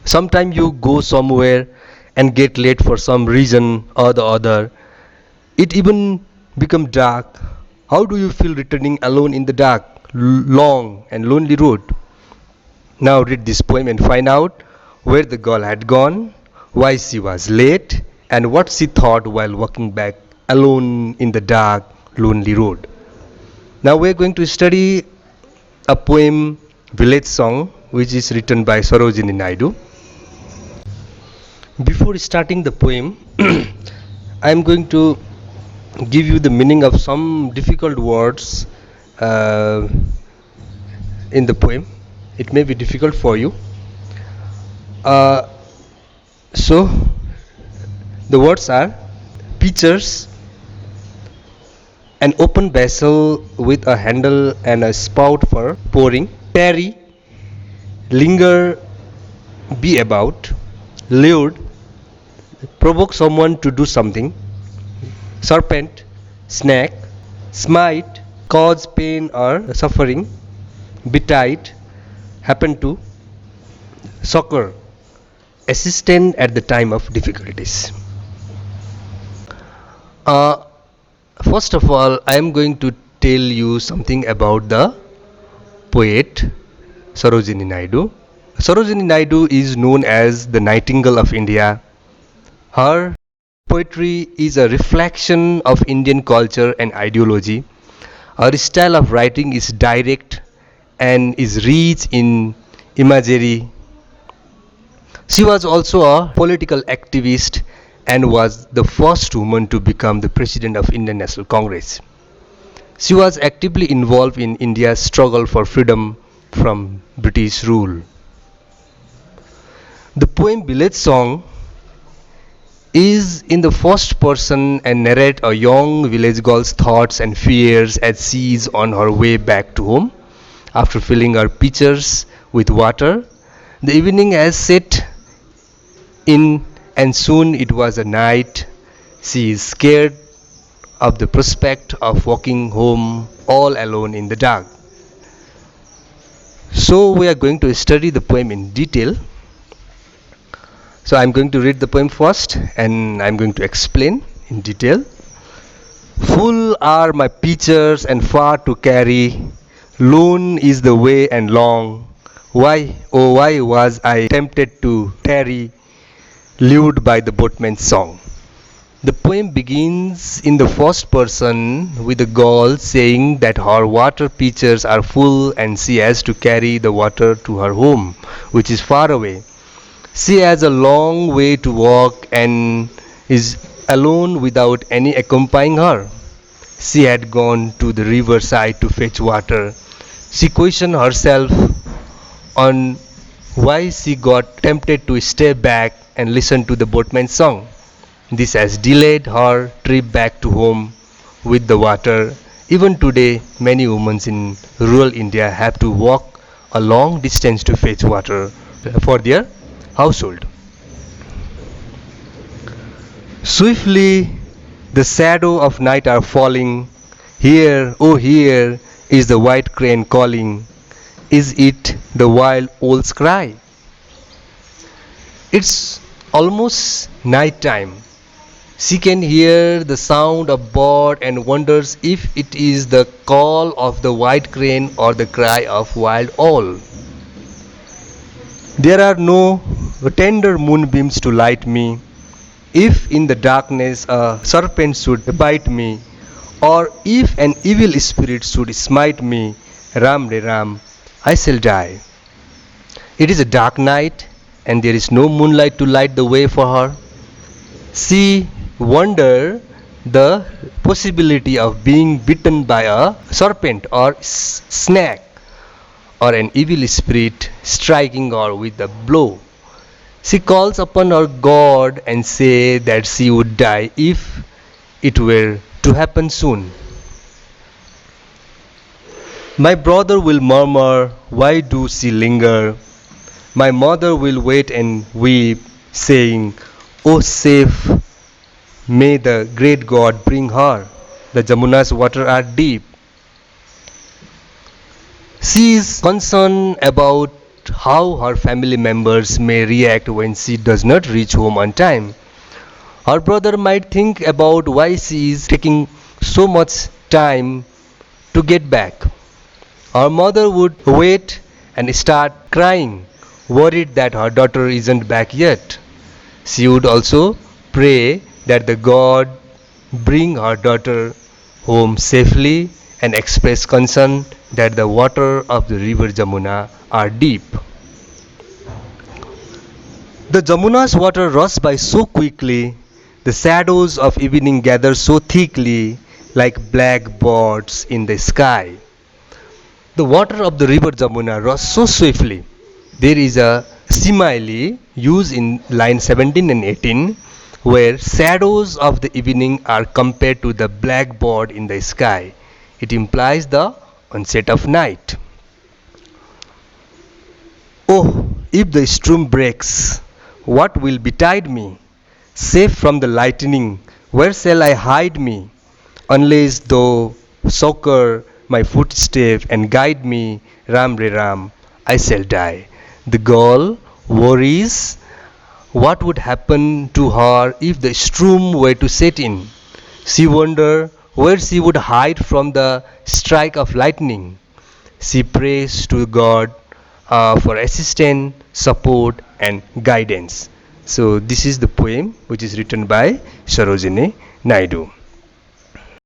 Sometime you go somewhere and get late for some reason or the other. It even become dark. How do you feel returning alone in the dark, long and lonely road? Now read this poem and find out where the girl had gone, why she was late, and what she thought while walking back alone in the dark, lonely road. Now we are going to study a poem, Village Song, which is written by Sarojini Naidu. Before starting the poem, I am going to give you the meaning of some difficult words uh, in the poem. It may be difficult for you. Uh, so, the words are pitchers, an open vessel with a handle and a spout for pouring, tarry, linger, be about, lured, provoke someone to do something, serpent, snake, smite, cause pain or suffering, betide, happen to, succor, assistant at the time of difficulties. Uh, First of all, I am going to tell you something about the poet Sarojini Naidu. Sarojini Naidu is known as the Nightingale of India. Her poetry is a reflection of Indian culture and ideology. Her style of writing is direct and is rich in imagery. She was also a political activist and was the first woman to become the president of Indian National Congress. She was actively involved in India's struggle for freedom from British rule. The poem Village Song is in the first person and narrate a young village girl's thoughts and fears as she is on her way back to home after filling her pitchers with water. The evening has set in and soon it was a night. She is scared of the prospect of walking home all alone in the dark. So we are going to study the poem in detail. So I'm going to read the poem first and I'm going to explain in detail. Full are my pitchers and far to carry. Lone is the way and long. Why, oh why was I tempted to tarry, lured by the boatman's song? The poem begins in the first person with the girl saying that her water pitchers are full and she has to carry the water to her home, which is far away. She has a long way to walk and is alone without any accompanying her. She had gone to the riverside to fetch water. She questioned herself on why she got tempted to stay back and listen to the boatman's song. This has delayed her trip back to home with the water. Even today, many women in rural India have to walk a long distance to fetch water for their household. Swiftly, the shadow of night are falling. Here, oh here, is the white crane calling. Is it the wild owl's cry? It's almost night time. She can hear the sound of bird and wonders if it is the call of the white crane or the cry of wild owl. There are no tender moonbeams to light me. If in the darkness a serpent should bite me, or if an evil spirit should smite me, Ram de Ram, I shall die. It is a dark night, and there is no moonlight to light the way for her. She wonder the possibility of being bitten by a serpent or snake or an evil spirit striking her with a blow. She calls upon her God and say that she would die if it were to happen soon. My brother will murmur, why do she linger? My mother will wait and weep, saying, oh safe, may the great God bring her. The Jamuna's waters are deep. She is concerned about how her family members may react when she does not reach home on time. Her brother might think about why she is taking so much time to get back. Her mother would wait and start crying, worried that her daughter isn't back yet. She would also pray that the God bring her daughter home safely and express concern that the water of the river Jamuna are deep. The Jamuna's water rushed by so quickly, the shadows of evening gathered so thickly like black birds in the sky. The water of the river Jamuna rushed so swiftly. There is a simile used in line 17 and 18 where shadows of the evening are compared to the blackboard in the sky. It implies the onset of night. Oh, if the storm breaks, what will betide me? Safe from the lightning, where shall I hide me? Unless thou succor my footstep and guide me, Ram Re Ram, I shall die. The girl worries what would happen to her if the storm were to set in. She wonders where she would hide from the strike of lightning. She prays to God for assistance, support, and guidance. So, this is the poem which is written by Sarojini Naidu.